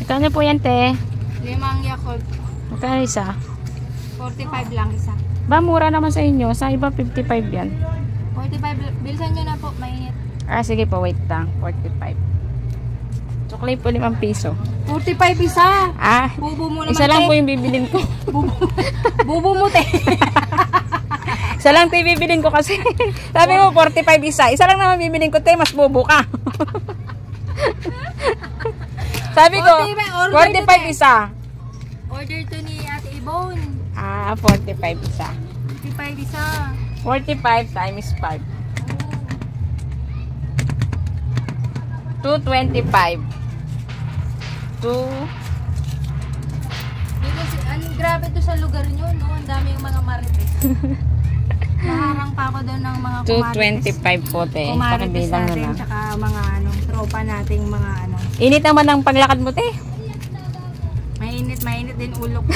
Magkano po yan, te? 5 Yakult. Magkano isa? 45 lang isa. Ba, mura naman sa inyo. Sa iba, 55 yan. 45. Bilisan nyo na po. Mainit. Ah, sige po. Wait lang. 45. Chocolate po 5 piso. 45 isa. Ah, Bubo mo naman, isa lang te. po yung bibilin ko. Bubo mo, te. Isa lang te bibilin ko kasi. Sabi mo 45 isa. Isa lang naman bibilin ko te. Mas bobo ka. Sabi ko 45 isa. Order to ni Ate Ibon. Ah, 45 isa. 45 isa. 45 times 5. 225. 2. Grabe to sa lugar nyo, no? Ang dami yung mga marites. Naharang pa ako doon ng mga 225 po te. kumarites Pakibilang na natin, lang. tsaka mga tropa nating mga Init naman ang paglakad mo te. mainit din ulo ko.